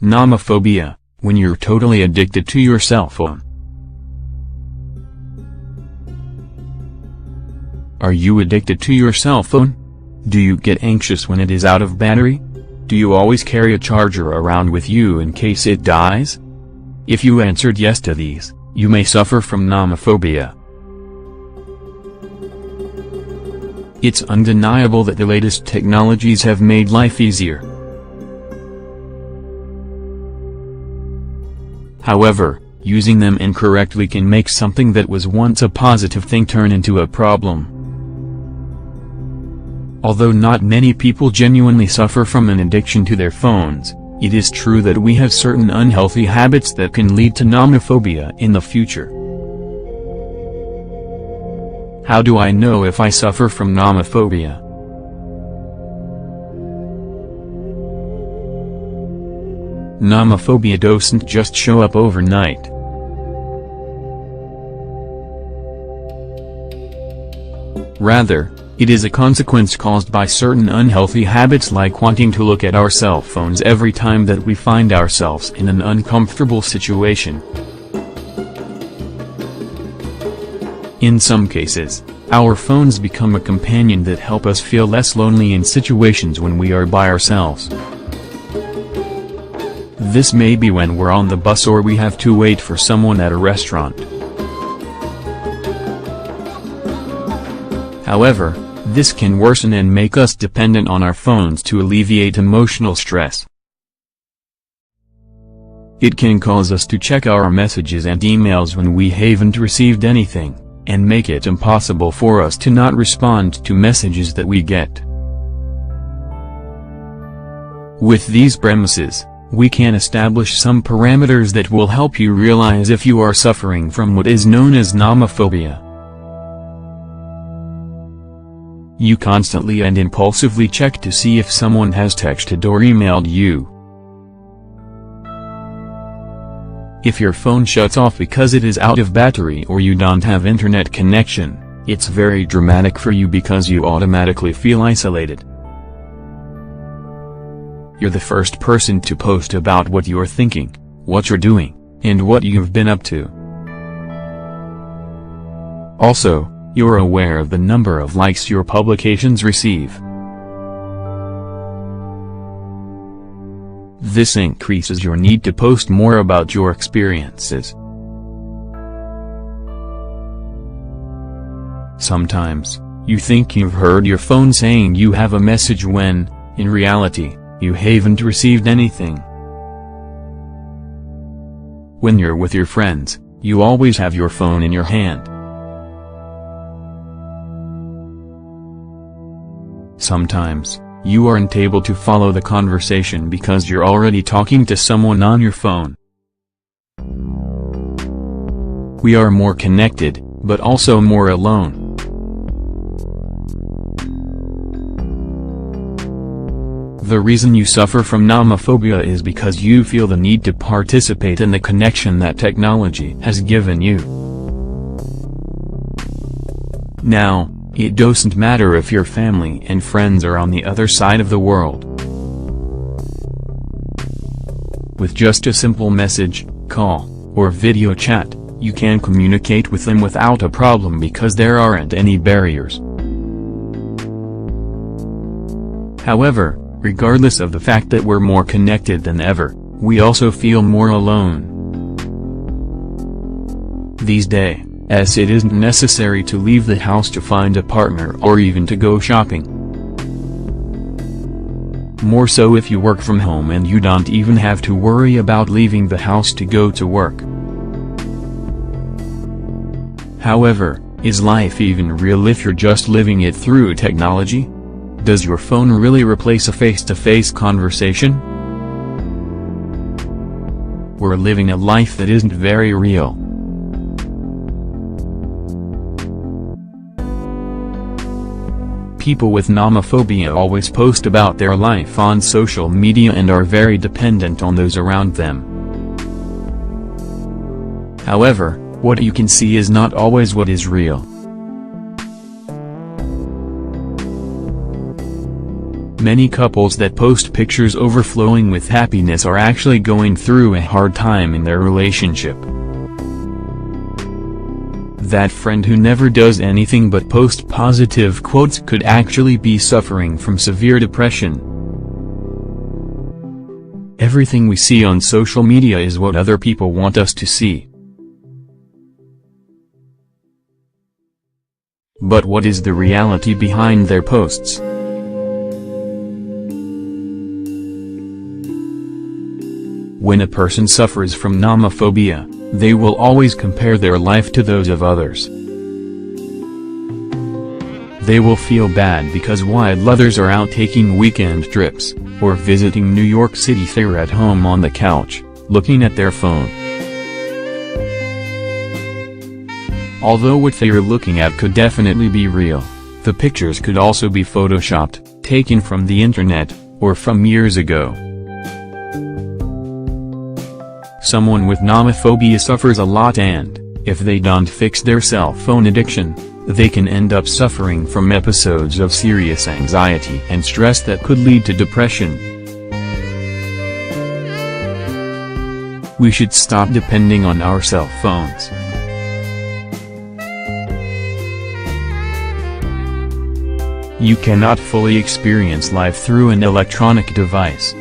Nomophobia, when you're totally addicted to your cell phone. Are you addicted to your cell phone? Do you get anxious when it is out of battery? Do you always carry a charger around with you in case it dies? If you answered yes to these, you may suffer from nomophobia. It's undeniable that the latest technologies have made life easier. However, using them incorrectly can make something that was once a positive thing turn into a problem. Although not many people genuinely suffer from an addiction to their phones, it is true that we have certain unhealthy habits that can lead to nomophobia in the future. How do I know if I suffer from nomophobia? Nomophobia doesn't just show up overnight. Rather, it is a consequence caused by certain unhealthy habits like wanting to look at our cell phones every time that we find ourselves in an uncomfortable situation. In some cases, our phones become a companion that help us feel less lonely in situations when we are by ourselves. This may be when we're on the bus or we have to wait for someone at a restaurant. However, this can worsen and make us dependent on our phones to alleviate emotional stress. It can cause us to check our messages and emails when we haven't received anything, and make it impossible for us to not respond to messages that we get. With these premises, we can establish some parameters that will help you realize if you are suffering from what is known as nomophobia. You constantly and impulsively check to see if someone has texted or emailed you. If your phone shuts off because it is out of battery or you don't have internet connection, it's very dramatic for you because you automatically feel isolated. You're the first person to post about what you're thinking, what you're doing, and what you've been up to. Also, you're aware of the number of likes your publications receive. This increases your need to post more about your experiences. Sometimes, you think you've heard your phone saying you have a message when, in reality, you haven't received anything. When you're with your friends, you always have your phone in your hand. Sometimes, you aren't able to follow the conversation because you're already talking to someone on your phone. We are more connected, but also more alone. The reason you suffer from nomophobia is because you feel the need to participate in the connection that technology has given you. Now, it doesn't matter if your family and friends are on the other side of the world. With just a simple message, call, or video chat, you can communicate with them without a problem because there aren't any barriers. However, regardless of the fact that we're more connected than ever, we also feel more alone. These days, as it isn't necessary to leave the house to find a partner or even to go shopping. More so if you work from home and you don't even have to worry about leaving the house to go to work. However, is life even real if you're just living it through technology? Does your phone really replace a face-to-face conversation? We're living a life that isn't very real. People with nomophobia always post about their life on social media and are very dependent on those around them. However, what you can see is not always what is real. Many couples that post pictures overflowing with happiness are actually going through a hard time in their relationship. That friend who never does anything but post positive quotes could actually be suffering from severe depression. Everything we see on social media is what other people want us to see. But what is the reality behind their posts? When a person suffers from nomophobia, they will always compare their life to those of others. They will feel bad because while others are out taking weekend trips, or visiting New York City, they're at home on the couch, looking at their phone. Although what they're looking at could definitely be real, the pictures could also be photoshopped, taken from the internet, or from years ago. Someone with nomophobia suffers a lot, and, if they don't fix their cell phone addiction, they can end up suffering from episodes of serious anxiety and stress that could lead to depression. We should stop depending on our cell phones. You cannot fully experience life through an electronic device.